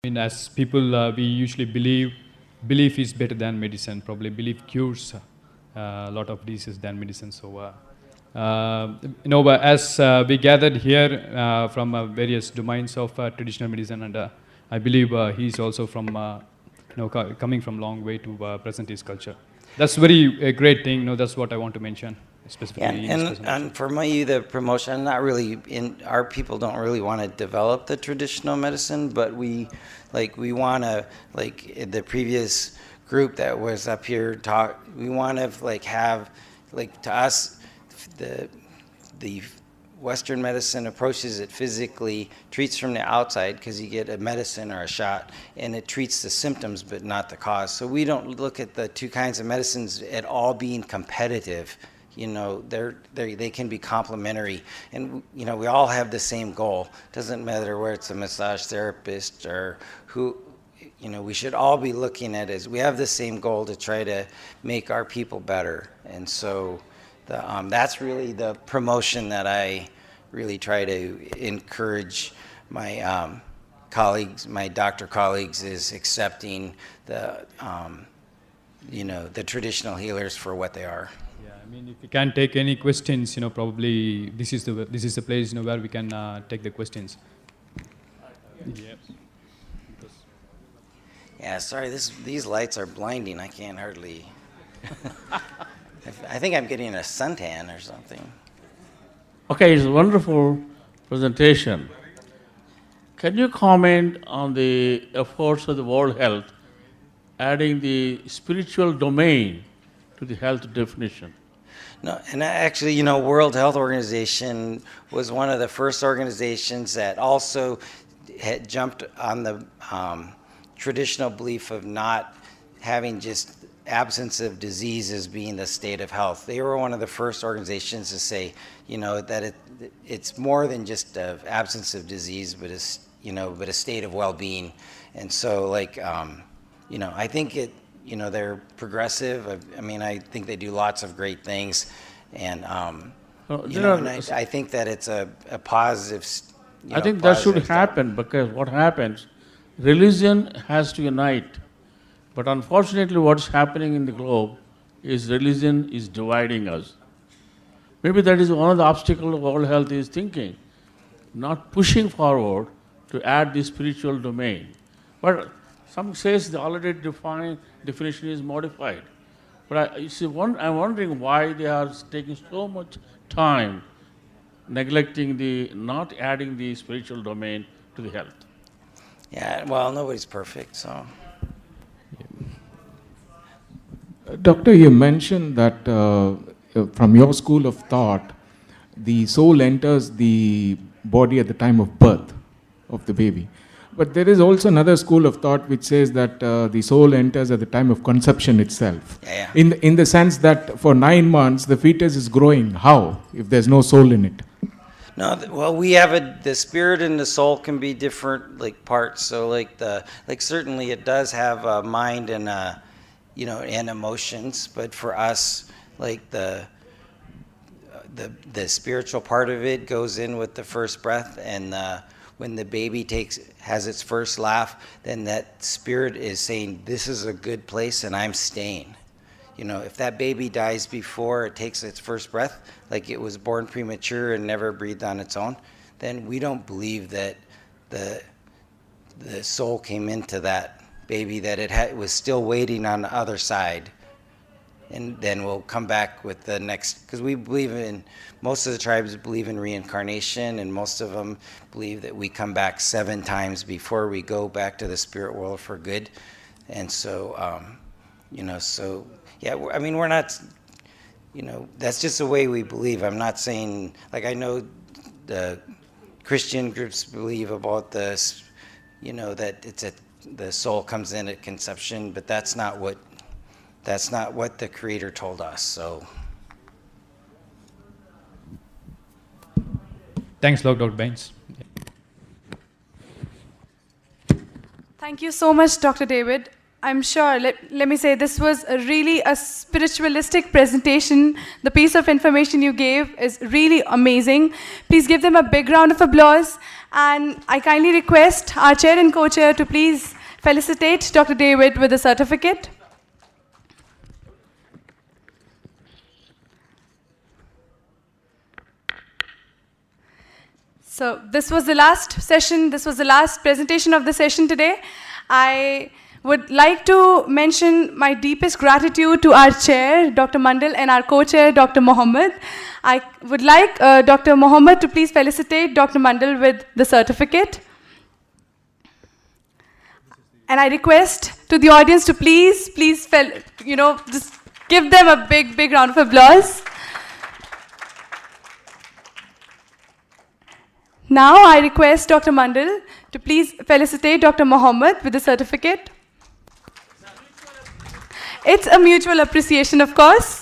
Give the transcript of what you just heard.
I mean, as people, we usually belief is better than medicine. Probably belief cures a lot of diseases than medicine. So, but as we gathered here from various domains of traditional medicine, and I believe he's also from, coming from long way to present his culture. That's very a great thing. That's what I want to mention specifically. Yeah, and for me, the promotion, not really, our people don't really want to develop the traditional medicine, but we want to, like the previous group that was up here we want to have, to us, the Western medicine approaches it physically, treats from the outside because you get a medicine or a shot, and it treats the symptoms but not the cause. So we don't look at the two kinds of medicines at all being competitive. They can be complementary, and we all have the same goal. Doesn't matter where it's a massage therapist or who. We should all be looking at it as we have the same goal to try to make our people better. And so that's really the promotion that I really try to encourage my colleagues, my doctor colleagues, is accepting the traditional healers for what they are. I mean, if you can't take any questions, probably this is the place, where we can take the questions. Yep. Yeah, sorry, these lights are blinding. I can't hardly. I think I'm getting a suntan or something. Okay, it's a wonderful presentation. Can you comment on the efforts of the World Health adding the spiritual domain to the health definition? No, and actually, World Health Organization was one of the first organizations that also had jumped on the traditional belief of not having just absence of disease as being the state of health. They were one of the first organizations to say, that it's more than just an absence of disease, but a state of well-being. And so, I think they're progressive. I think they do lots of great things, and I think that it's a positive. I think that should happen, because what happens, religion has to unite, but unfortunately what's happening in the globe is religion is dividing us. Maybe that is one of the obstacles World Health is thinking, not pushing forward to add the spiritual domain. But some says the already defined definition is modified. But I'm wondering why they are taking so much time neglecting not adding the spiritual domain to the health. Yeah, well, nobody's perfect, so. Doctor, you mentioned that from your school of thought, the soul enters the body at the time of birth of the baby. But there is also another school of thought which says that the soul enters at the time of conception itself. Yeah. In the sense that for 9 months the fetus is growing. How, if there's no soul in it? No, well, we have the spirit and the soul can be different parts. So certainly it does have a mind and and emotions. But for us, the spiritual part of it goes in with the first breath, and when the baby has its first laugh, then that spirit is saying, "This is a good place, and I'm staying." If that baby dies before it takes its first breath, like it was born premature and never breathed on its own, then we don't believe that the soul came into that baby, that it was still waiting on the other side, and then we'll come back with the next, because we believe most of the tribes believe in reincarnation, and most of them believe that we come back 7 times before we go back to the spirit world for good. And so, yeah, we're not, that's just the way we believe. I'm not saying, I know the Christian groups believe about this, that the soul comes in at conception, but that's not what the Creator told us. So, Thanks a lot, Dr. Baines. Thank you so much, Dr. David. I'm sure, let me say, this was really a spiritualistic presentation. The piece of information you gave is really amazing. Please give them a big round of applause. And I kindly request our chair and co-chair to please felicitate Dr. David with a certificate. So this was the last session, this was the last presentation of the session today. I would like to mention my deepest gratitude to our chair, Dr. Mandal, and our co-chair, Dr. Mohammed. I would like Dr. Mohammed to please felicitate Dr. Mandal with the certificate. And I request to the audience to please, just give them a big, big round of applause. Now I request Dr. Mandal to please felicitate Dr. Mohammed with the certificate. It's a mutual appreciation, of course.